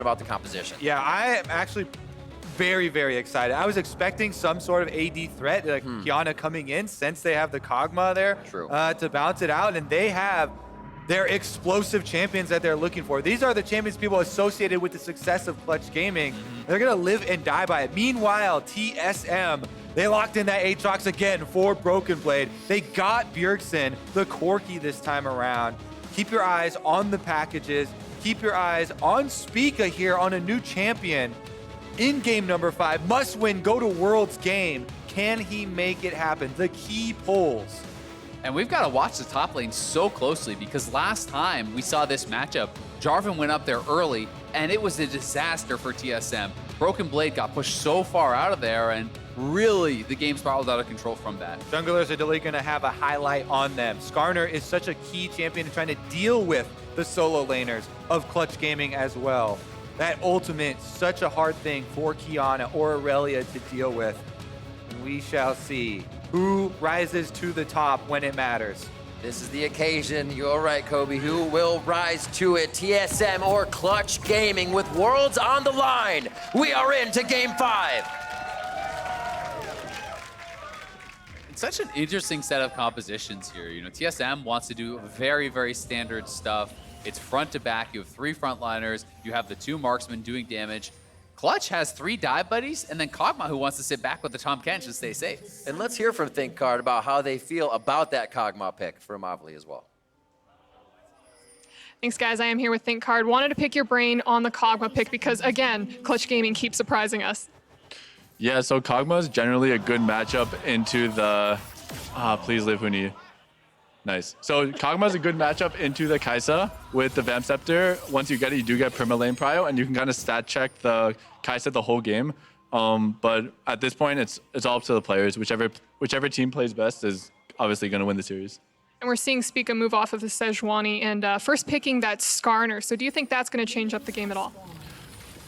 about the composition. Yeah, I am actually very, very excited. I was expecting some sort of AD threat, like Qiyana coming in, since they have the Kog'Maw there to bounce it out, and they have their explosive champions that they're looking for. These are the champions people associated with the success of Clutch Gaming. They're gonna live and die by it. Meanwhile, TSM, they locked in that Aatrox again for Broken Blade. They got Bjergsen, the Corki this time around. Keep your eyes on the packages. Keep your eyes on Spica here on a new champion. In game number 5, must win, go to Worlds game. Can he make it happen? The key polls. And we've got to watch the top lane so closely because last time we saw this matchup, Jarvan went up there early and it was a disaster for TSM. Broken Blade got pushed so far out of there and really the game spiraled out of control from that. Junglers are definitely going to have a highlight on them. Skarner is such a key champion in trying to deal with the solo laners of Clutch Gaming as well. That ultimate, such a hard thing for Qiyana or Aurelia to deal with. And we shall see who rises to the top when it matters. This is the occasion. You're right, Kobe. Who will rise to it? TSM or Clutch Gaming with Worlds on the line. We are into game 5. It's such an interesting set of compositions here. You know, TSM wants to do very, very standard stuff. It's front to back. You have 3 frontliners. You have the 2 marksmen doing damage. Clutch has 3 dive buddies, and then Kog'Maw who wants to sit back with the Tahm Kench and stay safe. And let's hear from ThinkCard about how they feel about that Kog'Maw pick for Mavli as well. Thanks, guys. I am here with ThinkCard. Wanted to pick your brain on the Kog'Maw pick because, again, Clutch Gaming keeps surprising us. Yeah, so Kog'Maw is generally a good matchup into the... please live, Huni. Nice. So Kog'Maw is a good matchup into the Kai'Sa with the Vamp Scepter. Once you get it, you do get perma lane prio, and you can kind of stat check the Kai'Sa the whole game. But at this point, it's all up to the players. Whichever team plays best is obviously going to win the series. And we're seeing Spica move off of the Sejuani and first picking that Skarner. So do you think that's going to change up the game at all?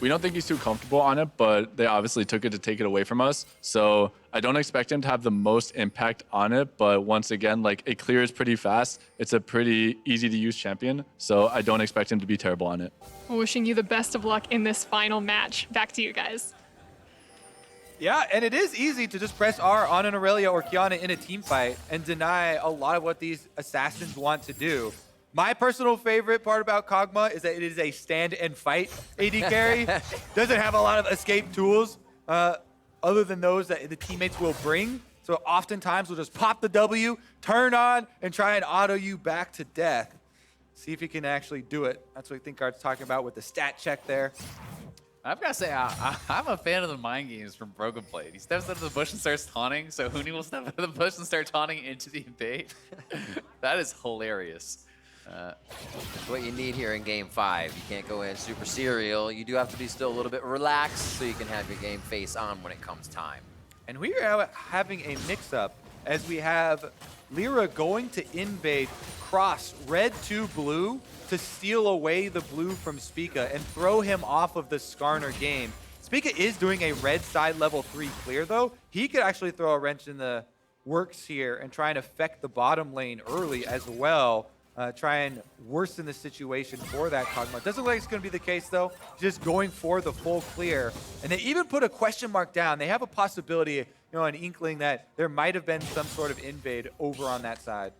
We don't think he's too comfortable on it, but they obviously took it to take it away from us. So I don't expect him to have the most impact on it. But once again, like, it clears pretty fast. It's a pretty easy to use champion. So I don't expect him to be terrible on it. Well, wishing you the best of luck in this final match. Back to you guys. Yeah, and it is easy to just press R on an Aurelia or Qiyana in a team fight and deny a lot of what these assassins want to do. My personal favorite part about Kog'Maw is that it is a stand and fight AD carry. Doesn't have a lot of escape tools other than those that the teammates will bring. So oftentimes we'll just pop the W, turn on, and try and auto you back to death. See if he can actually do it. That's what ThinkCard's talking about with the stat check there. I've got to say, I'm a fan of the mind games from Broken Blade. He steps out of the bush and starts taunting, so Huni will step out of the bush and start taunting into the invade. That is hilarious. That's what you need here in game 5. You can't go in super serial. You do have to be still a little bit relaxed so you can have your game face on when it comes time. And we are having a mix-up as we have Lyra going to invade cross red to blue to steal away the blue from Spica and throw him off of the Skarner game. Spica is doing a red side level 3 clear though. He could actually throw a wrench in the works here and try and affect the bottom lane early as well. Try and worsen the situation for that Kog'Maw. Doesn't look like it's going to be the case, though. Just going for the full clear. And they even put a question mark down. They have a possibility, you know, an inkling that there might have been some sort of invade over on that side.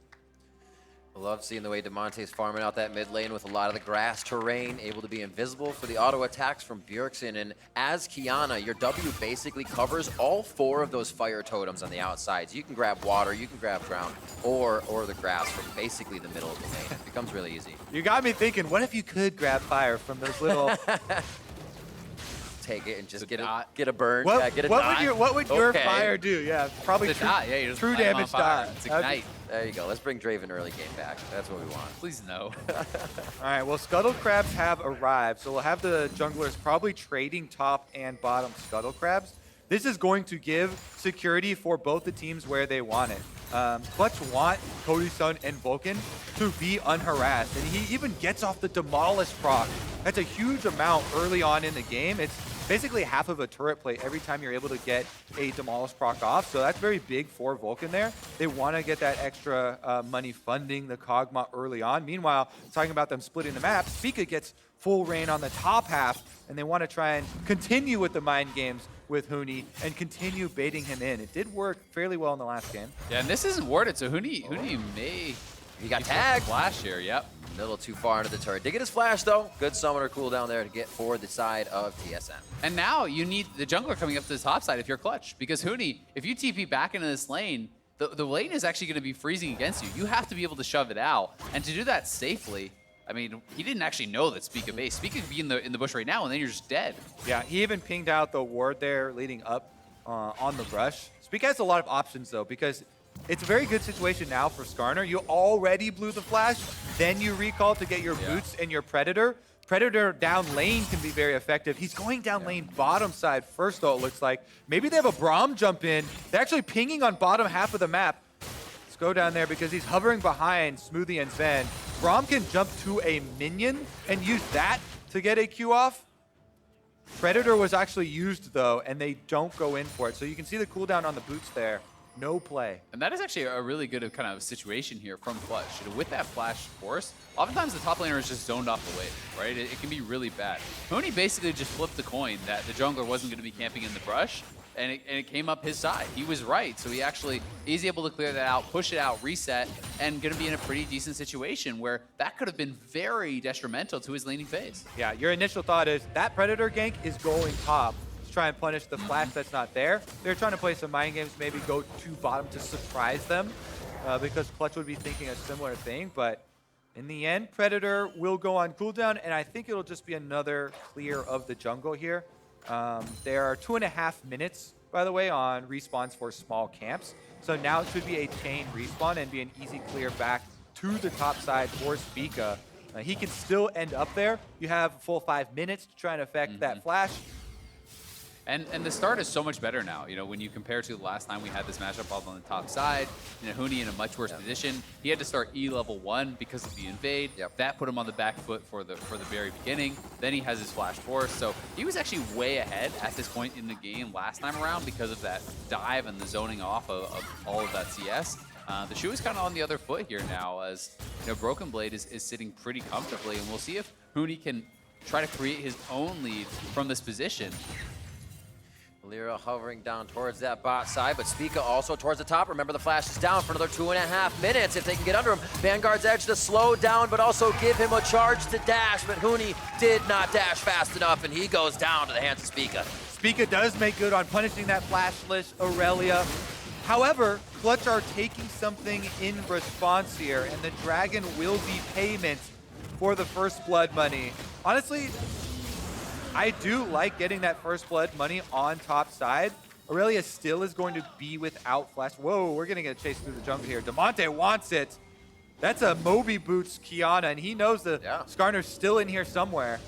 I love seeing the way Demonte's farming out that mid lane with a lot of the grass terrain, able to be invisible for the auto attacks from Bjergsen. And as Qiyana, your W basically covers all 4 of those fire totems on the outsides. You can grab water, you can grab ground, or the grass from basically the middle of the lane. It becomes really easy. You got me thinking, what if you could grab fire from those little... Take it and just get a burn. What, yeah, get a what would your fire do? Yeah, probably true damage dot. It's ignite. There you go. Let's bring Draven early game back. That's what we want. Please no. All right, well, Scuttle Crabs have arrived, so we'll have the junglers probably trading top and bottom Scuttle Crabs. This is going to give security for both the teams where they want it. Clutch want Cody Sun and Vulcan to be unharassed, and he even gets off the Demolish proc. That's a huge amount early on in the game. It's basically half of a turret plate every time you're able to get a Demolish proc off, so that's very big for Vulcan there. They want to get that extra money funding the Kog'Maw early on. Meanwhile, talking about them splitting the map, Spica gets full reign on the top half, and they want to try and continue with the mind games with Huni and continue baiting him in. It did work fairly well in the last game. Yeah, and this isn't worded, so Huni may... He got tagged. Flash here, yep. A little too far into the turret. Did get his flash, though. Good summoner cooldown there to get for the side of TSM. And now you need the jungler coming up to the top side if you're clutch. Because Huni, if you TP back into this lane, the lane is actually going to be freezing against you. You have to be able to shove it out. And to do that safely, I mean, he didn't actually know that Spica base. Spica could be in the bush right now, and then you're just dead. Yeah, he even pinged out the ward there leading up on the brush. Spica has a lot of options, though, because it's a very good situation now for Skarner. You already blew the flash, then you recall to get your boots and your Predator. Predator down lane can be very effective. He's going down lane bottom side first, though, it looks like. Maybe they have a Braum jump in. They're actually pinging on bottom half of the map. Let's go down there because he's hovering behind Smoothie and Zen. Braum can jump to a minion and use that to get a Q off. Predator was actually used, though, and they don't go in for it. So you can see the cooldown on the boots there. No play. And that is actually a really good kind of situation here from Clutch. You know, with that flash force, oftentimes the top laner is just zoned off the wave, right? It can be really bad. Tony basically just flipped the coin that the jungler wasn't going to be camping in the brush, and it came up his side. He was right, so he's able to clear that out, push it out, reset, and going to be in a pretty decent situation where that could have been very detrimental to his laning phase. Yeah, your initial thought is that Predator gank is going top. Try and punish the flash that's not there. They're trying to play some mind games, maybe go to bottom to surprise them because Clutch would be thinking a similar thing. But in the end, Predator will go on cooldown, and I think it'll just be another clear of the jungle here. There are 2.5 minutes, by the way, on respawns for small camps. So now it should be a chain respawn and be an easy clear back to the top side for Spica. He can still end up there. You have a full 5 minutes to try and affect that flash. And the start is so much better now. You know, when you compare to the last time we had this matchup up on the top side, you know, Huni in a much worse position. He had to start E level 1 because of the invade. That put him on the back foot for the very beginning. Then he has his flash force. So he was actually way ahead at this point in the game last time around because of that dive and the zoning off of all of that CS. The shoe is kind of on the other foot here now, as you know, Broken Blade is sitting pretty comfortably, and we'll see if Huni can try to create his own lead from this position. Lyra hovering down towards that bot side, but Spica also towards the top. Remember, the flash is down for another 2.5 minutes if they can get under him. Vanguard's edge to slow down, but also give him a charge to dash, but Huni did not dash fast enough, and he goes down to the hands of Spica. Spica does make good on punishing that flashless Aurelia. However, Clutch are taking something in response here, and the Dragon will be payment for the first blood money. Honestly, I do like getting that first blood money on top side. Aurelia still is going to be without flash. Whoa, we're going to get chased through the jungle here. Damonte wants it. That's a Moby Boots Kiana, and he knows the Skarner's still in here somewhere.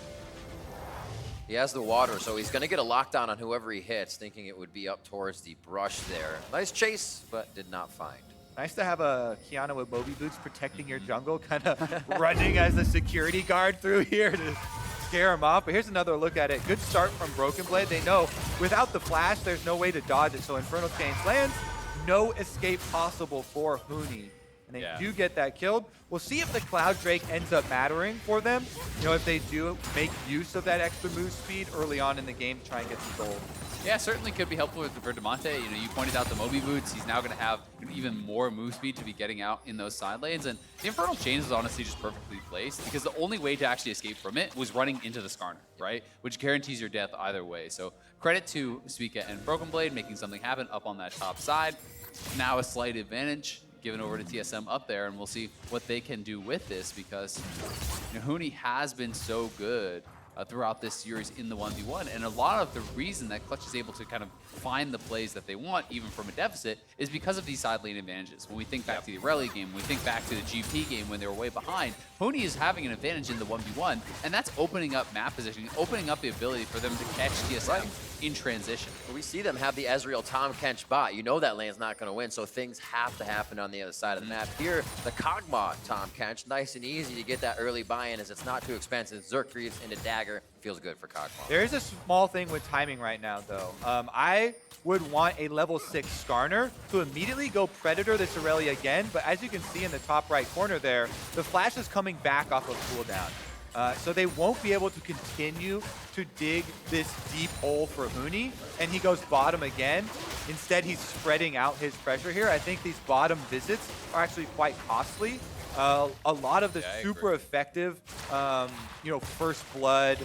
He has the water, so he's going to get a lockdown on whoever he hits, thinking it would be up towards the brush there. Nice chase, but did not find. Nice to have a Kiana with Moby Boots protecting your jungle, kind of running as a security guard through here to scare him off. But here's another look at it. Good start from Broken Blade. They know without the flash, there's no way to dodge it. So Infernal Chains lands, no escape possible for Huni. And they do get that killed. We'll see if the Cloud Drake ends up mattering for them. You know, if they do make use of that extra move speed early on in the game to try and get some gold. Yeah, certainly could be helpful for Damonte. You know, you pointed out the Moby Boots. He's now going to have even more move speed to be getting out in those side lanes. And the Infernal Chains is honestly just perfectly placed because the only way to actually escape from it was running into the Skarner, right? Which guarantees your death either way. So credit to Spica and Broken Blade making something happen up on that top side. Now a slight advantage given over to TSM up there, and we'll see what they can do with this because you know, Huni has been so good throughout this series in the 1v1, and a lot of the reason that Clutch is able to kind of find the plays that they want, even from a deficit, is because of these side lane advantages. When we think back to the Aurelia game, when we think back to the GP game when they were way behind, Huni is having an advantage in the 1v1, and that's opening up map positioning, opening up the ability for them to catch TSM in transition. We see them have the Ezreal Tom Kench bot. You know that lane's not going to win, so things have to happen on the other side of the map. Here, the Kog'Maw Tom Kench, nice and easy to get that early buy-in as it's not too expensive. Xerxes into Dagger, feels good for Kog'Maw. There is a small thing with timing right now, though. I would want a level 6 Skarner to immediately go Predator this Aurelia again, but as you can see in the top right corner there, the flash is coming back off of cooldown. So they won't be able to continue to dig this deep hole for Huni, and he goes bottom again. Instead, he's spreading out his pressure here. I think these bottom visits are actually quite costly. A lot of the super effective, first blood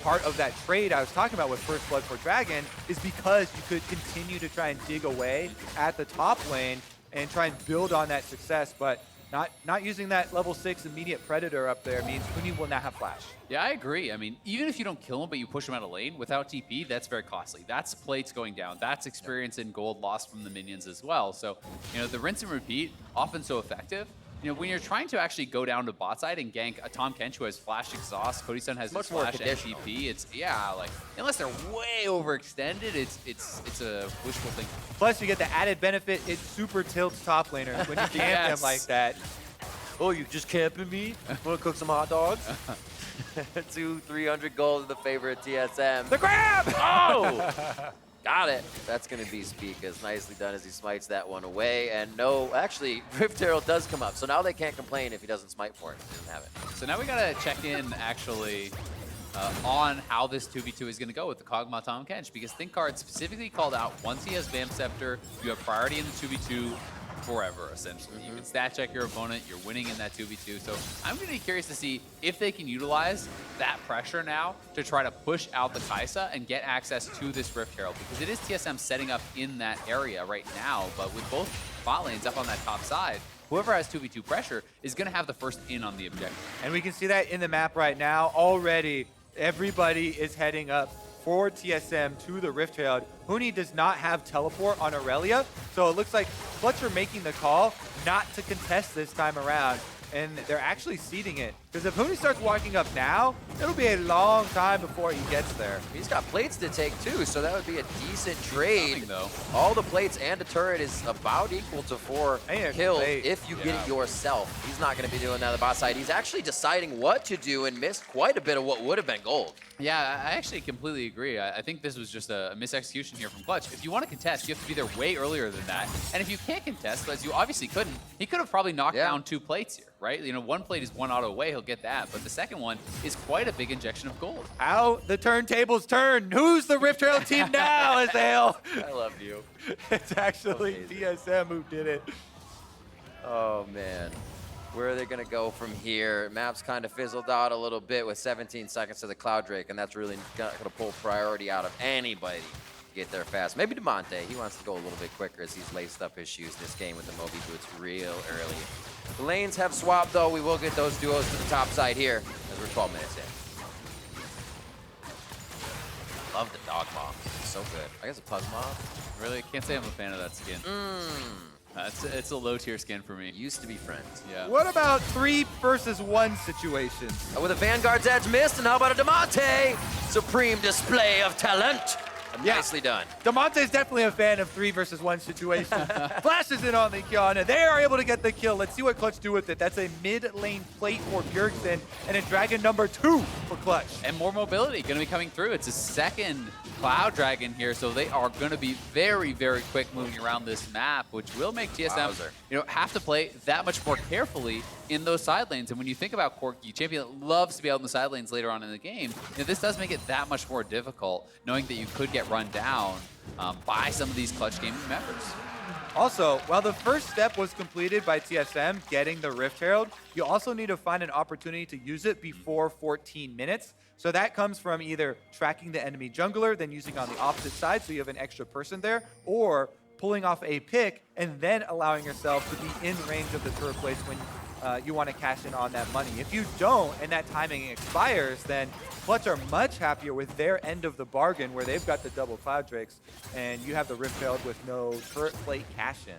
part of that trade I was talking about with First Blood for Dragon is because you could continue to try and dig away at the top lane and try and build on that success, but not using that level 6 immediate Predator up there means Huni will not have flash. Yeah, I agree. I mean, even if you don't kill him, but you push him out of lane without TP, that's very costly. That's plates going down. That's experience in gold lost from the minions as well. So, the rinse and repeat, often so effective. When you're trying to actually go down to bot side and gank a Tahm Kench who has flash exhaust, Cody-san has his flash and TP, it's, unless they're way overextended, it's a wishful thinking. Plus, you get the added benefit, it super tilts top laners when you camp them like that. Oh, you just camping me? Want to cook some hot dogs? 200-300 gold in the favor of TSM. The grab! Oh! Got it. That's going to be Spica's. Nicely done as he smites that one away. And no, actually, Rift Herald does come up. So now they can't complain if he doesn't smite for it. He doesn't have it. So now we got to check in, actually, on how this 2v2 is going to go with the Kog'Maw Tahm Kench. Because ThinkCard specifically called out, once he has Vamp Scepter, you have priority in the 2v2 forever, essentially. You can stat check your opponent, you're winning in that 2v2. So I'm going to be curious to see if they can utilize that pressure now to try to push out the Kai'Sa and get access to this Rift Herald, because it is TSM setting up in that area right now, but with both bot lanes up on that top side, whoever has 2v2 pressure is going to have the first in on the objective. And we can see that in the map right now. Already, everybody is heading up for TSM to the Rift Herald. Huni does not have teleport on Aurelia, so it looks like Clutch are making the call not to contest this time around, and they're actually seeding it. Because if Huni starts walking up now, it'll be a long time before he gets there. He's got plates to take too, so that would be a decent trade. Though. All the plates and a turret is about equal to 4 kills if you get it yourself. He's not going to be doing that on the bot side. He's actually deciding what to do and missed quite a bit of what would have been gold. Yeah, I actually completely agree. I think this was just a misexecution here from Clutch. If you want to contest, you have to be there way earlier than that. And if you can't contest, as you obviously couldn't, he could have probably knocked down 2 plates here, right? One plate is 1 auto away, he'll get that. But the second one is quite a big injection of gold. How the turntables turn. Who's the Rift Herald team now, Azael? I love you. It's actually TSM who did it. Oh, man. Where are they going to go from here? Map's kind of fizzled out a little bit with 17 seconds to the Cloud Drake, and that's really going to pull priority out of anybody to get there fast. Maybe Demonte. He wants to go a little bit quicker as he's laced up his shoes this game with the Moby boots real early. The lanes have swapped, though. We will get those duos to the top side here as we're 12 minutes in. Love the dog mob. It's so good. I guess a pug mob. Really, can't say I'm a fan of that skin. It's a low tier skin for me. Used to be friends. Yeah. What about 3 versus 1 situations? With a Vanguard's Edge missed, and how about a Demonte? Supreme display of talent. Nicely done. Demonte's definitely a fan of 3 versus 1 situations. Flashes in on the Kiana. They are able to get the kill. Let's see what Clutch do with it. That's a mid lane plate for Bjergsen and a dragon number 2 for Clutch. And more mobility going to be coming through. It's a second Cloud Dragon here, so they are going to be very, very quick moving around this map, which will make TSM have to play that much more carefully in those side lanes. And when you think about Corki, champion loves to be out in the side lanes later on in the game, this does make it that much more difficult, knowing that you could get run down by some of these Clutch Gaming members. Also, while the first step was completed by TSM, getting the Rift Herald, you also need to find an opportunity to use it before 14 minutes. So that comes from either tracking the enemy jungler, then using on the opposite side so you have an extra person there, or pulling off a pick and then allowing yourself to be in range of the turret plates when you want to cash in on that money. If you don't and that timing expires, then Clutch are much happier with their end of the bargain where they've got the double Cloud Drakes and you have the Rift Herald with no turret plate cash in.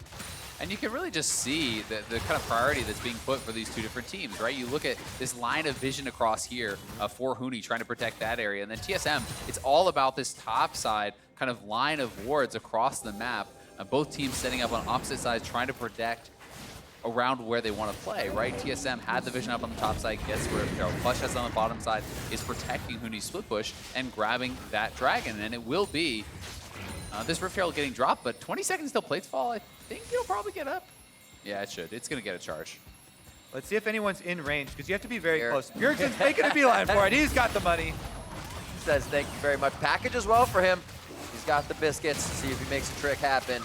And you can really just see the kind of priority that's being put for these two different teams, right? You look at this line of vision across here for Huni trying to protect that area. And then TSM, it's all about this top side kind of line of wards across the map. Both teams setting up on opposite sides trying to protect around where they want to play, right? TSM had the vision up on the top side, gets where Clutch has on the bottom side, is protecting Huni's split push and grabbing that dragon. And it will be this Rift Herald getting dropped, but 20 seconds till plates fall. I think he'll probably get up. Yeah, it should. It's going to get a charge. Let's see if anyone's in range, because you have to be very Here. close. Bjergsen's making a beeline for it. He's got the money. He says thank you very much. Package as well for him. He's got the biscuits. See if he makes a trick happen.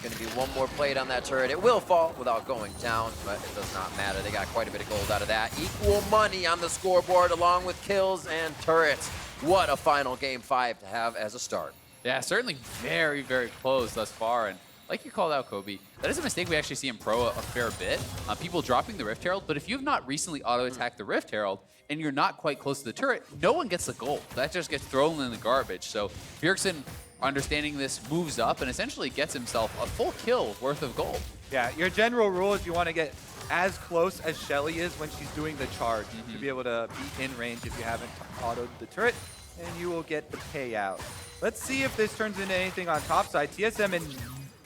Going to be one more plate on that turret. It will fall without going down, but it does not matter. They got quite a bit of gold out of that. Equal money on the scoreboard along with kills and turrets. What a final game 5 to have as a start. Yeah, certainly very, very close thus far. And like you called out, Kobe, that is a mistake we actually see in Pro a fair bit. People dropping the Rift Herald, but if you've not recently auto-attacked the Rift Herald and you're not quite close to the turret, no one gets the gold. That just gets thrown in the garbage. So Bjergsen, understanding this, moves up and essentially gets himself a full kill worth of gold. Yeah, your general rule is you want to get as close as Shelly is when she's doing the charge to be able to be in range if you haven't autoed the turret, and you will get the payout. Let's see if this turns into anything on top side. TSM and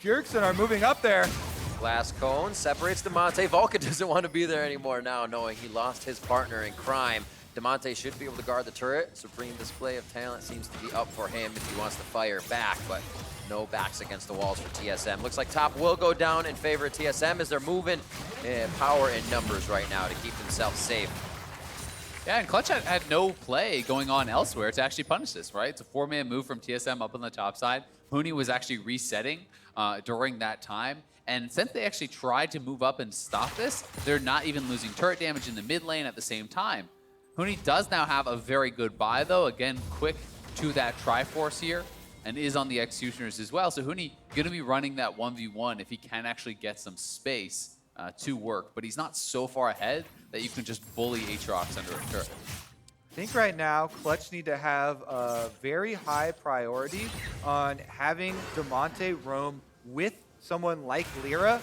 Bjergsen are moving up there. Glass cone separates Demonte. Vulcan doesn't want to be there anymore now, knowing he lost his partner in crime. Demonte should be able to guard the turret. Supreme display of talent seems to be up for him if he wants to fire back, but no backs against the walls for TSM. Looks like top will go down in favor of TSM as they're moving power and numbers right now to keep themselves safe. Yeah, and Clutch had no play going on elsewhere to actually punish this, right? It's a 4-man move from TSM up on the top side. Huni was actually resetting during that time. And since they actually tried to move up and stop this, they're not even losing turret damage in the mid lane at the same time. Huni does now have a very good buy, though. Again, quick to that Triforce here, and is on the Executioners as well. So Huni going to be running that 1v1 if he can actually get some space to work. But he's not so far ahead that you can just bully Aatrox under a turret. I think right now, Clutch need to have a very high priority on having Demonte roam with someone like Lyra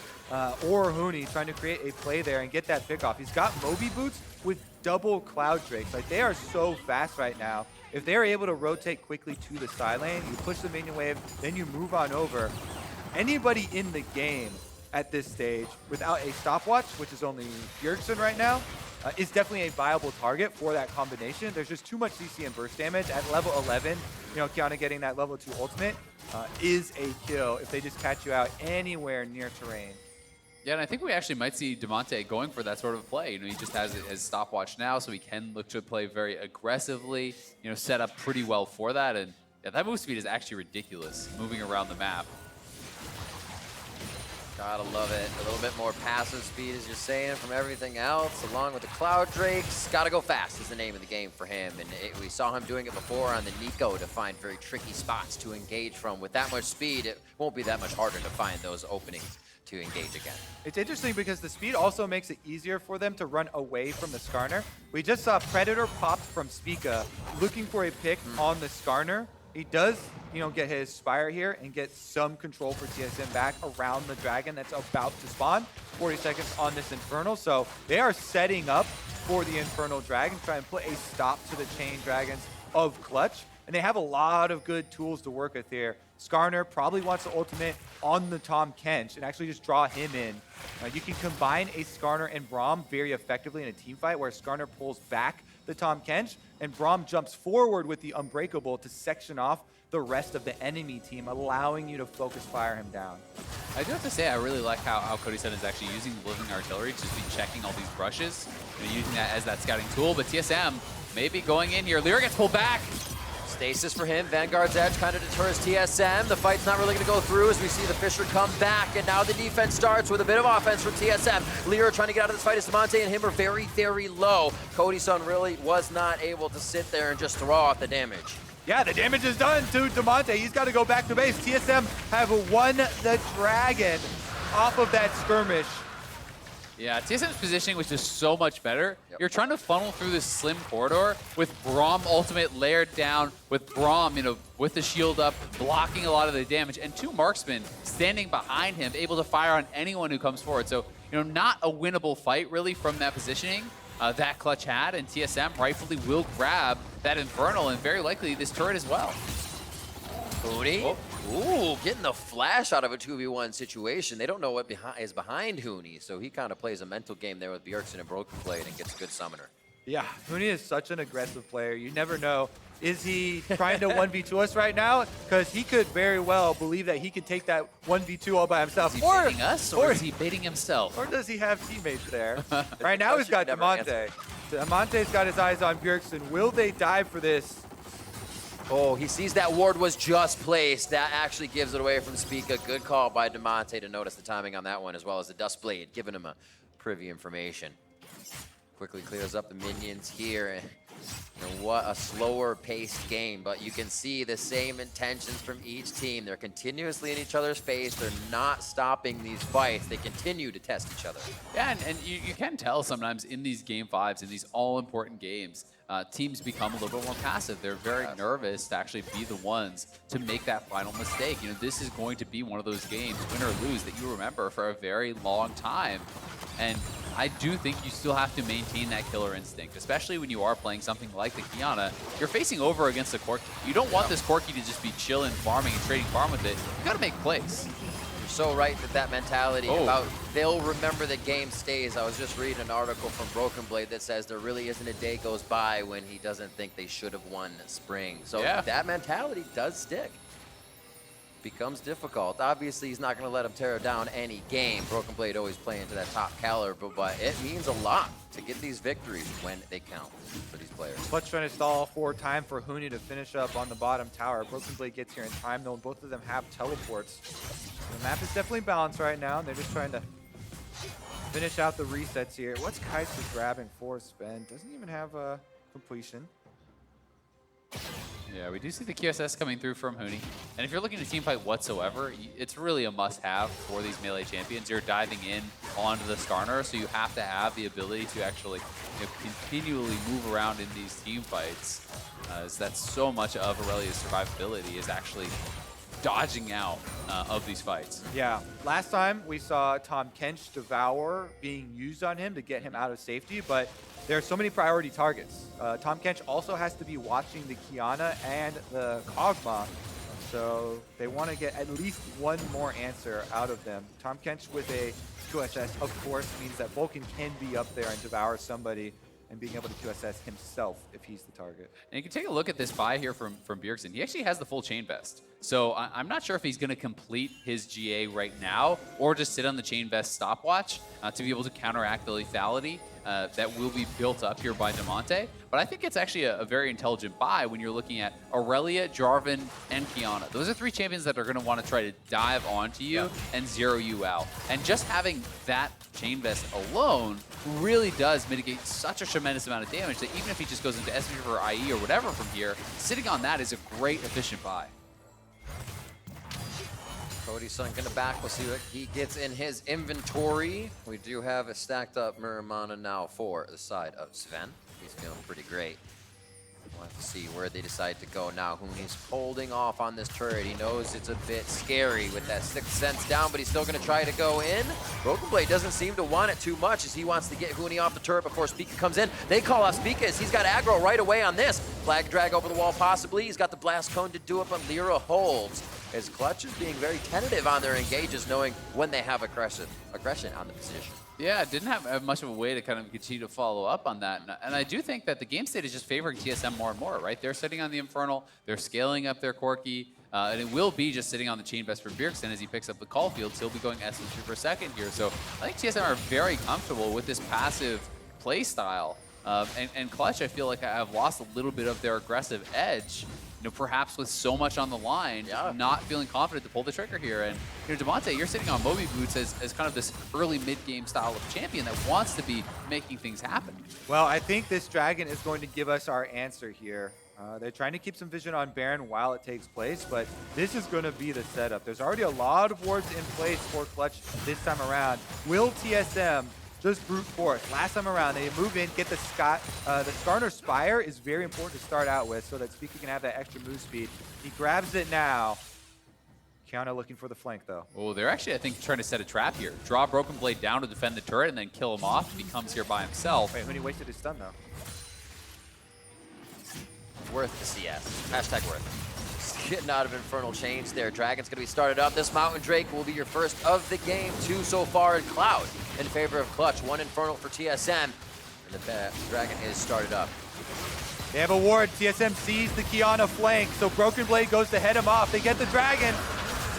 or Huni trying to create a play there and get that pick off. He's got Moby Boots with double Cloud Drakes. Like, they are so fast right now. If they're able to rotate quickly to the side lane, you push the minion wave, then you move on over. Anybody in the game at this stage without a stopwatch, which is only Bjergsen right now, is definitely a viable target for that combination. There's just too much CC and burst damage at level 11. You know, Kiana getting that level 2 ultimate is a kill if they just catch you out anywhere near terrain. Yeah, and I think we actually might see Demonte going for that sort of play. You know, he just has his stopwatch now, so he can look to play very aggressively, you know, set up pretty well for that. And yeah, that move speed is actually ridiculous, moving around the map. Gotta love it. A little bit more passive speed, as you're saying, from everything else, along with the Cloud Drakes. Gotta go fast is the name of the game for him. And we saw him doing it before on the Nico to find very tricky spots to engage from. With that much speed, it won't be that much harder to find those openings to engage again. It's interesting because the speed also makes it easier for them to run away from the Skarner. We just saw Predator popped from Spica looking for a pick on the Skarner. He does, you know, get his Spire here and get some control for TSM back around the Dragon that's about to spawn. 40 seconds on this Infernal, so they are setting up for the Infernal Dragon, try and put a stop to the Chain Dragons of Clutch. And they have a lot of good tools to work with here. Skarner probably wants the ultimate on the Tahm Kench and actually just draw him in. You can combine a Skarner and Braum very effectively in a team fight where Skarner pulls back the Tahm Kench and Braum jumps forward with the Unbreakable to section off the rest of the enemy team, allowing you to focus fire him down. I do have to say, I really like how Cody Sun is actually using the Living Artillery to just be checking all these brushes and using that as that scouting tool. But TSM maybe going in here. Lyra gets pulled back. Stasis for him. Vanguard's Edge kind of deters TSM. The fight's not really going to go through as we see the Fisher come back. And now the defense starts with a bit of offense from TSM. Lyra trying to get out of this fight as Demonte and him are very, very low. Cody Sun really was not able to sit there and just throw out the damage. Yeah, the damage is done to Demonte. He's got to go back to base. TSM have won the Dragon off of that skirmish. Yeah, TSM's positioning was just so much better. You're trying to funnel through this slim corridor with Braum ultimate layered down, with Braum, you know, with the shield up, blocking a lot of the damage, and two marksmen standing behind him, able to fire on anyone who comes forward. So, you know, not a winnable fight really from that positioning that Clutch had, and TSM rightfully will grab that Infernal and very likely this turret as well. Huni. Oh. Ooh, getting the flash out of a 2v1 situation. They don't know what is behind Huni, so he kind of plays a mental game there with Bjergsen and Broken Blade and gets a good summoner. Yeah, Huni is such an aggressive player. You never know Is he trying to 1v2 us right now? Because he could very well believe that he can take that 1v2 all by himself. Is he baiting us, or is he baiting himself? Or does he have teammates there? Right now he's got Damonte. Damonte's got his eyes on Bjergsen. Will they dive for this? Oh, he sees that ward was just placed. That actually gives it away from Spica. Good call by Damonte to notice the timing on that one, as well as the Dust Blade, giving him a privy information. Quickly clears up the minions here. And what a slower paced game, but you can see the same intentions from each team. They're continuously in each other's face. They're not stopping these fights. They continue to test each other. Yeah, and you can tell sometimes in these game fives, in these all-important games, teams become a little bit more passive. They're very nervous to actually be the ones to make that final mistake. You know, this is going to be one of those games, win or lose, that you remember for a very long time. And I do think you still have to maintain that killer instinct, especially when you are playing something like the Qiyana. You're facing over against the Corki. You don't want this Corki to just be chilling, farming, and trading farm with it. You gotta make plays. You're so right that mentality about they'll remember the game stays. I was just reading an article from Broken Blade that says there really isn't a day goes by when he doesn't think they should have won spring. So that mentality does stick. Becomes difficult. Obviously, he's not going to let him tear down any game. Broken Blade always playing to that top caliber, but it means a lot to get these victories when they count for these players. Clutch trying to stall for time for Huni to finish up on the bottom tower. Broken Blade gets here in time, though, and both of them have teleports. The map is definitely balanced right now, and they're just trying to finish out the resets here. What's Kaiser grabbing for Sven? Doesn't even have a completion. Yeah, we do see the QSS coming through from Huni. And if you're looking to teamfight whatsoever, it's really a must-have for these melee champions. You're diving in onto the Skarner, so you have to have the ability to actually continually move around in these teamfights. As that's so much of Aurelia's survivability is actually dodging out of these fights. Yeah, last time we saw Tom Kench Devour being used on him to get him out of safety, but there are so many priority targets. Tom Kench also has to be watching the Qiyana and the Kog'Maw, so they want to get at least one more answer out of them. Tom Kench with a QSS, of course, means that Vulcan can be up there and devour somebody and being able to QSS himself if he's the target. And you can take a look at this buy here from Bjergsen. He actually has the full chain vest. So I'm not sure if he's going to complete his GA right now or just sit on the chain vest stopwatch to be able to counteract the lethality that will be built up here by Damonte. But I think it's actually a very intelligent buy when you're looking at Aurelia, Jarvan, and Qiyana. Those are three champions that are going to want to try to dive onto you and zero you out. And just having that chain vest alone really does mitigate such a tremendous amount of damage that even if he just goes into SV or IE or whatever from here, sitting on that is a great efficient buy. Cody's son gonna back. We'll see what he gets in his inventory. We do have a stacked up Muramana now for the side of Sven. He's feeling pretty great. We'll have to see where they decide to go now. Huni's holding off on this turret. He knows it's a bit scary with that 6th sense down, but he's still gonna try to go in. Broken Blade doesn't seem to want it too much as he wants to get Huni off the turret before Spica comes in. They call out Spica as he's got aggro right away on this. Flag drag over the wall possibly. He's got the blast cone to do it, but Lyra holds. As Clutch is being very tentative on their engages, knowing when they have aggression on the position. Yeah, didn't have much of a way to kind of continue to follow up on that. And I do think that the game state is just favoring TSM more and more, right? They're sitting on the Infernal, they're scaling up their Corki, and it will be just sitting on the chain vest for Bjergsen as he picks up the call field. So he'll be going S3 per second here. So I think TSM are very comfortable with this passive play style. And Clutch, I feel like I've lost a little bit of their aggressive edge. You know, perhaps with so much on the line, not feeling confident to pull the trigger here. And, you know, Damonte, you're sitting on Moby Boots as kind of this early mid-game style of champion that wants to be making things happen. Well, I think this dragon is going to give us our answer here. They're trying to keep some vision on Baron while it takes place, but this is going to be the setup. There's already a lot of wards in place for Clutch this time around. Will TSM just brute force? Last time around, they move in, get the Skarner Spire is very important to start out with so that Spica can have that extra move speed. He grabs it now. Qiyana looking for the flank, though. Oh, they're actually, I think, trying to set a trap here. Draw Broken Blade down to defend the turret and then kill him off if he comes here by himself. Wait, Huni wasted his stun, though. Worth the CS. Hashtag worth. Getting out of Infernal Chains there. Dragon's going to be started up. This Mountain Drake will be your first of the game. 2 so far in Cloud in favor of Clutch. 1 Infernal for TSM. And the Dragon is started up. They have a ward. TSM sees the Kiana flank, so Broken Blade goes to head him off. They get the dragon.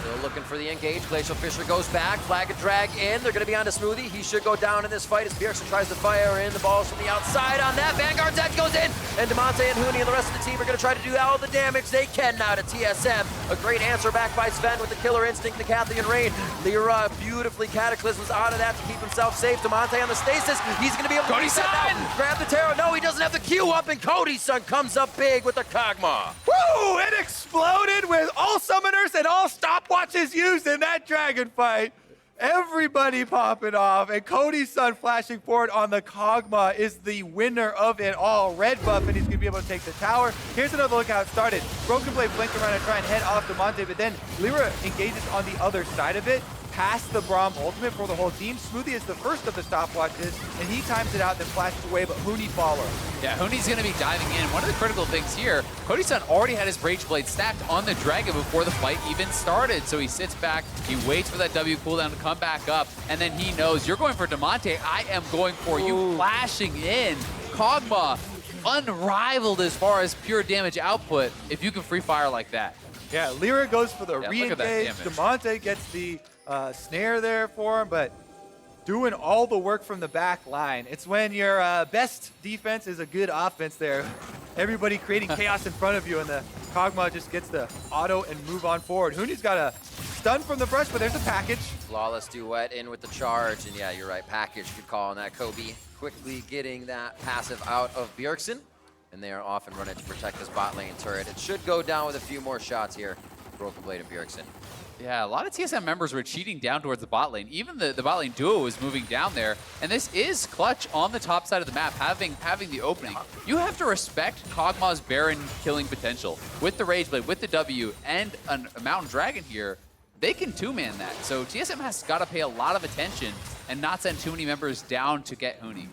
Still looking for the engage. Glacial Fisher goes back. Flag and drag in. They're going to be on to Smoothie. He should go down in this fight as Bjergsen tries to fire in the balls from the outside on that. Vanguard's edge goes in. And Demonte and Huni and the rest of the team are going to try to do all the damage they can now to TSM. A great answer back by Sven with the killer instinct to Kathy and Rain. Lyra beautifully cataclysms out of that to keep himself safe. Demonte on the stasis. He's going to be able to reset now. Grab the Terror. No, he doesn't have the Q up. And Cody's son comes up big with the Kog'Maw. Woo! It exploded with all summoners and all stopwatches used in that dragon fight. Everybody popping off, and Cody's son flashing forward on the Kog'Maw is the winner of it all. Red buff, and he's gonna be able to take the tower. Here's another look how it started. Broken Blade flinked around and try and head off Demonte, but then Lyra engages on the other side of it, past the Braum ultimate for the whole team. Smoothie is the first of the stopwatches, and he times it out, then flashes away, but Huni follows. Yeah, Huni's going to be diving in. One of the critical things here, Cody-san already had his Rage Blade stacked on the Dragon before the fight even started. So he sits back, he waits for that W cooldown to come back up, and then he knows, you're going for Demonte, I am going for you, flashing in. Kog'Maw, unrivaled as far as pure damage output, if you can free fire like that. Yeah, Lyra goes for the Yeah, re-engage. Demonte gets the snare there for him, but doing all the work from the back line. It's when your best defense is a good offense there. Everybody creating chaos in front of you, and the Kog'Maw just gets the auto and move on forward. Huni's got a stun from the brush, but there's a package. Flawless duet in with the charge, and yeah, you're right, package, good call on that, Kobe. Quickly getting that passive out of Bjergsen, and they are off and running to protect this bot lane turret. It should go down with a few more shots here. Broken Blade and Bjergsen. Yeah, a lot of TSM members were cheating down towards the bot lane. Even the bot lane duo was moving down there. And this is clutch on the top side of the map, having the opening. You have to respect Kog'Maw's Baron killing potential. With the Rage Blade, with the W, and a Mountain Dragon here, they can two-man that. So TSM has got to pay a lot of attention and not send too many members down to get Huni.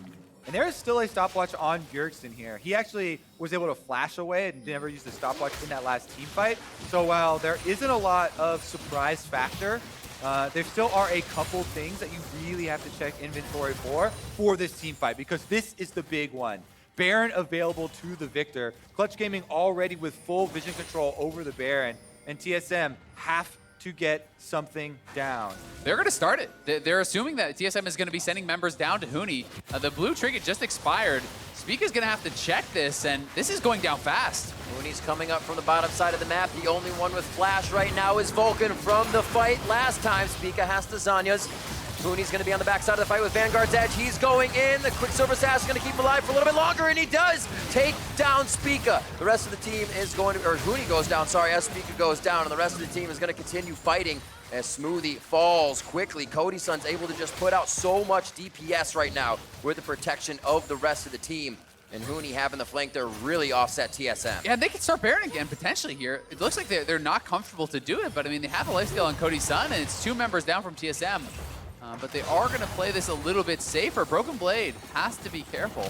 And there is still a stopwatch on Bjergsen here. He actually was able to flash away and never used the stopwatch in that last team fight. So while there isn't a lot of surprise factor, there still are a couple things that you really have to check inventory for this team fight, because this is the big one. Baron available to the victor. Clutch Gaming already with full vision control over the Baron, and TSM have to get something down. They're going to start it. They're assuming that TSM is going to be sending members down to Huni. The blue trinket just expired. Spica's going to have to check this, and this is going down fast. Huni's coming up from the bottom side of the map. The only one with flash right now is Vulcan from the fight last time. Spica has to Zanya's. Huni's going to be on the backside of the fight with Vanguard's edge. He's going in. The Quicksilver Sass is going to keep him alive for a little bit longer, and he does take down Spica. The rest of the team is going to, or Huni goes down, sorry, as Spica goes down, and the rest of the team is going to continue fighting as Smoothie falls quickly. Cody's son's able to just put out so much DPS right now with the protection of the rest of the team. And Huni having the flank there really offset TSM. Yeah, they can start Baron again potentially here. It looks like they're not comfortable to do it, but I mean, they have a lifesteal on Cody's son, and it's 2 members down from TSM. But they are going to play this a little bit safer. Broken Blade has to be careful.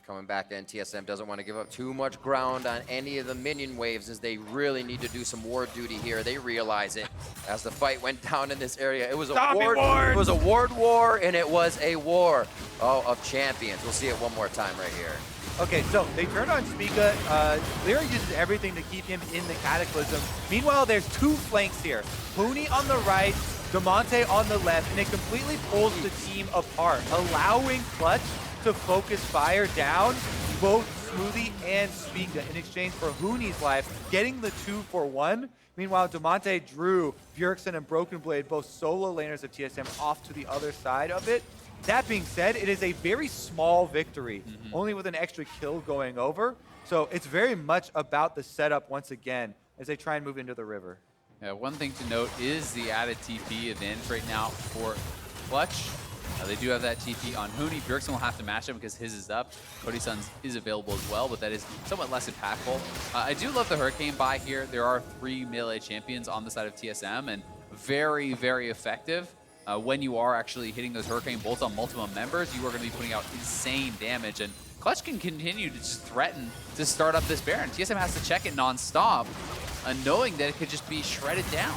Coming back in, TSM doesn't want to give up too much ground on any of the minion waves, as they really need to do some ward duty here. They realize it as the fight went down in this area. It was a ward. It was a ward war, and it was a war of champions. We'll see it one more time right here. Okay, so they turn on Spica. Lyra uses everything to keep him in the Cataclysm. Meanwhile, there's 2 flanks here. Huni on the right, Demonte on the left, and it completely pulls the team apart, allowing Clutch to focus fire down both Smoothie and Spica in exchange for Huni's life, getting the 2-for-1. Meanwhile, Demonte, Drew, Bjergsen, and Broken Blade, both solo laners of TSM, off to the other side of it. That being said, it is a very small victory, only with an extra kill going over. So it's very much about the setup once again as they try and move into the river. Yeah, one thing to note is the added TP advantage right now for Clutch. They do have that TP on Huni. Bjergsen will have to match him because his is up. Cody's son's is available as well, but that is somewhat less impactful. I do love the Hurricane buy here. There are 3 melee champions on the side of TSM, and very, very effective. When you are actually hitting those Hurricane bolts on multiple members, you are going to be putting out insane damage. And Clutch can continue to just threaten to start up this Baron. TSM has to check it non-stop, knowing that it could just be shredded down.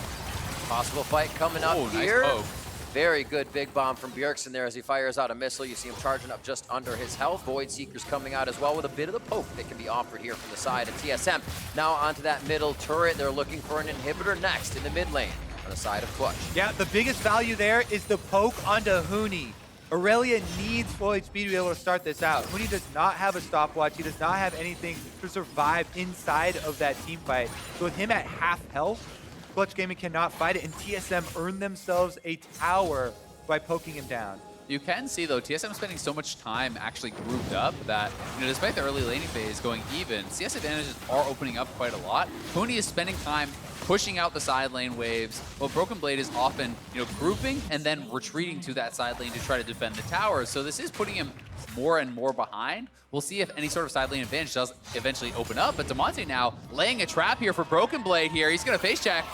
Possible fight coming up here. Nice poke. Very good big bomb from Bjergsen there as he fires out a missile. You see him charging up just under his health. Void Seeker's coming out as well with a bit of the poke that can be offered here from the side of TSM. Now onto that middle turret. They're looking for an inhibitor next in the mid lane on the side of Clutch. Yeah, the biggest value there is the poke onto Huni. Aurelia needs full HP to be able to start this out. Huni does not have a stopwatch. He does not have anything to survive inside of that team fight. So with him at half health, Clutch Gaming cannot fight it, and TSM earned themselves a tower by poking him down. You can see, though, TSM spending so much time actually grouped up that, despite the early laning phase going even, CS advantages are opening up quite a lot. Huni is spending time pushing out the side lane waves, while Broken Blade is often, grouping and then retreating to that side lane to try to defend the towers. So this is putting him more and more behind. We'll see if any sort of side lane advantage does eventually open up, but Damonte now laying a trap here for Broken Blade here. He's gonna face check.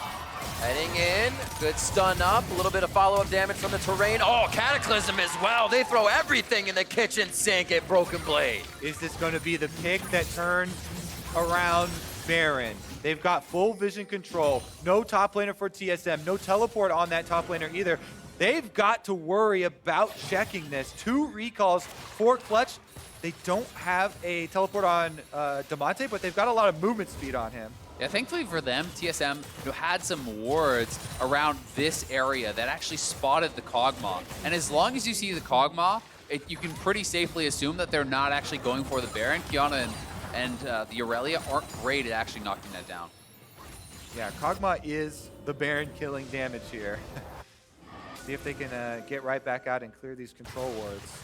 Heading in, good stun up, a little bit of follow-up damage from the terrain. Oh, Cataclysm as well. They throw everything in the kitchen sink at Broken Blade. Is this going to be the pick that turns around Baron? They've got full vision control. No top laner for TSM. No teleport on that top laner either. They've got to worry about checking this. 2 recalls for Clutch. They don't have a teleport on Damonte, but they've got a lot of movement speed on him. Yeah, thankfully for them, TSM had some wards around this area that actually spotted the Kog'Maw. And as long as you see the Kog'Maw, you can pretty safely assume that they're not actually going for the Baron. Qiyana and the Aurelia aren't great at actually knocking that down. Yeah, Kog'Maw is the Baron killing damage here. See if they can get right back out and clear these control wards.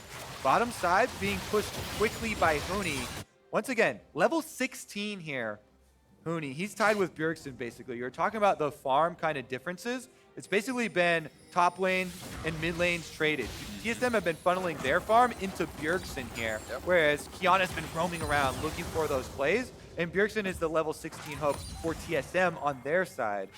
Bottom side being pushed quickly by Huni. Once again, level 16 here. Huni, he's tied with Bjergsen basically. You're talking about the farm kind of differences. It's basically been top lane and mid lanes traded. TSM have been funneling their farm into Bjergsen here, whereas Qiyana's been roaming around looking for those plays, and Bjergsen is the level 16 hope for TSM on their side.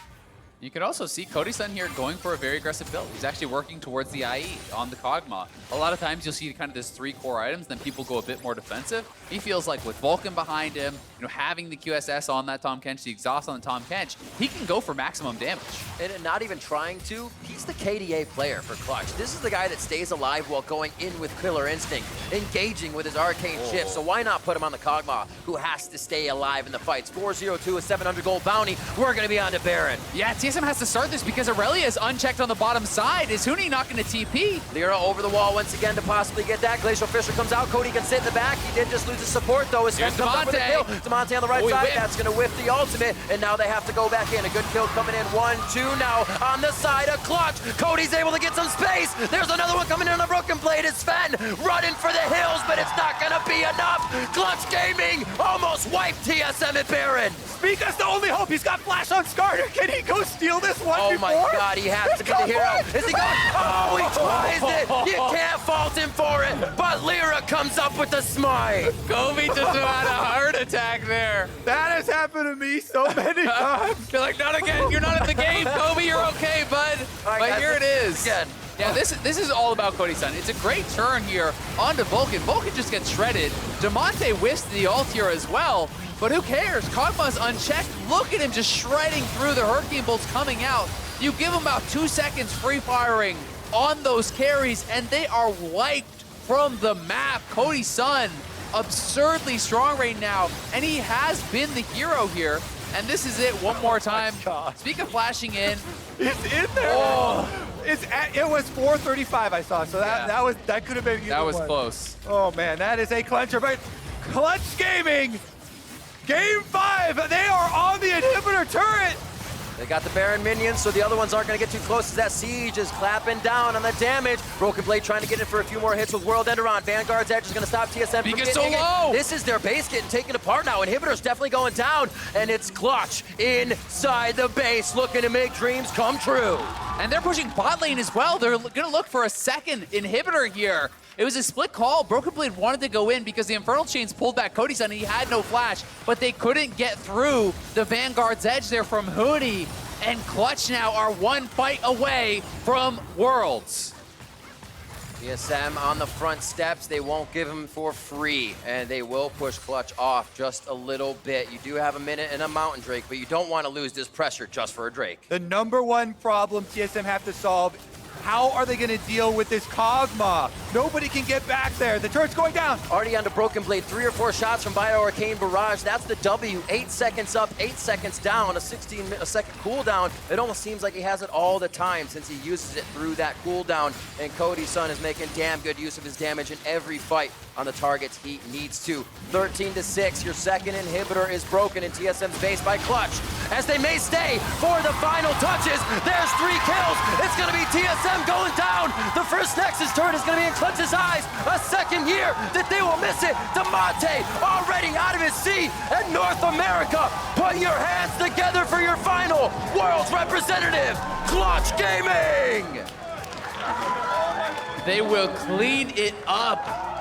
You can also see Cody Sun here going for a very aggressive build. He's actually working towards the IE on the Kog'Maw. A lot of times you'll see kind of this 3 core items, then people go a bit more defensive. He feels like with Vulcan behind him, having the QSS on that Tahm Kench, the exhaust on the Tahm Kench, he can go for maximum damage. And not even trying to, he's the KDA player for Clutch. This is the guy that stays alive while going in with Killer Instinct, engaging with his arcane shift. So why not put him on the Kog'Maw, who has to stay alive in the fights? 402, a 700 gold bounty. We're going to be on to Baron. Yeah, TSM has to start this because Aurelia is unchecked on the bottom side. Is Huni not going to TP? Lyra over the wall once again to possibly get that. Glacial Fisher comes out. Cody can sit in the back. He did just lose his support, though. His Here's comes up with a kill. Damonte on the right side. Whipped. That's going to whiff the ultimate, and now they have to go back in. A good kill coming in. 1-2 now on the side of Clutch. Cody's able to get some space. There's another one coming in on the Broken Blade. It's Sven running for the hills, but it's not going to be enough. Clutch Gaming almost wiped TSM at Baron. Mika's the only hope. He's got flash on Skarner. Can he go steal this one Oh before? my God, he has to be the hero. Is he going? Oh, he tries it. You can't fault him for it, but Lyra comes up with the smite. Kobe just had a heart attack there. That has happened to me so many times. They're like, not again. You're not at the game, Kobe. You're okay, bud. All right, But guys, here it is. Again. Yeah, this is all about Cody Sun. It's a great turn here onto Vulcan. Vulcan just gets shredded. Damonte whiffs the ult here as well, but who cares? Kog'Maw's unchecked. Look at him just shredding through the Hurricane Bolts coming out. You give him about 2 seconds free firing on those carries, and they are wiped from the map. Cody Sun, absurdly strong right now, and he has been the hero here. And this is it one more time. Speak of flashing in. It's in there. Oh. It was 4:35 I saw, so that could have been either That was one. close. Oh man, that is a clincher. But Clutch Gaming, Game 5, they are on the inhibitor turret. They got the Baron minions, so the other ones aren't going to get too close as that siege is clapping down on the damage. Broken Blade trying to get in for a few more hits with World Ender on. Vanguard's Edge is going to stop TSM from Because so getting low. it. This is their base getting taken apart now. Inhibitor's definitely going down, and it's Clutch inside the base looking to make dreams come true. And they're pushing bot lane as well. They're going to look for a second inhibitor here. It was a split call. Broken Blade wanted to go in because the Infernal Chains pulled back Cody Sun and he had no flash, but they couldn't get through the Vanguard's Edge there from Huni. And Clutch now are one fight away from Worlds. TSM on the front steps. They won't give him for free, and they will push Clutch off just a little bit. You do have a minute and a Mountain Drake, but you don't want to lose this pressure just for a Drake. The #1 problem TSM have to solve How are they going to deal with this Kog'Maw? Nobody can get back there. The turret's going down. Already onto Broken Blade, 3 or 4 shots from Bio Arcane Barrage. That's the W. 8 seconds up, 8 seconds down, a 16-second cooldown. It almost seems like he has it all the time since he uses it through that cooldown. And Cody's son is making damn good use of his damage in every fight on the targets he needs to. 13-6, your second inhibitor is broken in TSM's base by Clutch. As they may stay for the final touches, there's 3 kills. It's gonna be TSM going down. The first Nexus turret is gonna be in Clutch's eyes. A second year that they will miss it. Demonte already out of his seat. And North America, put your hands together for your final World's representative, Clutch Gaming. They will clean it up.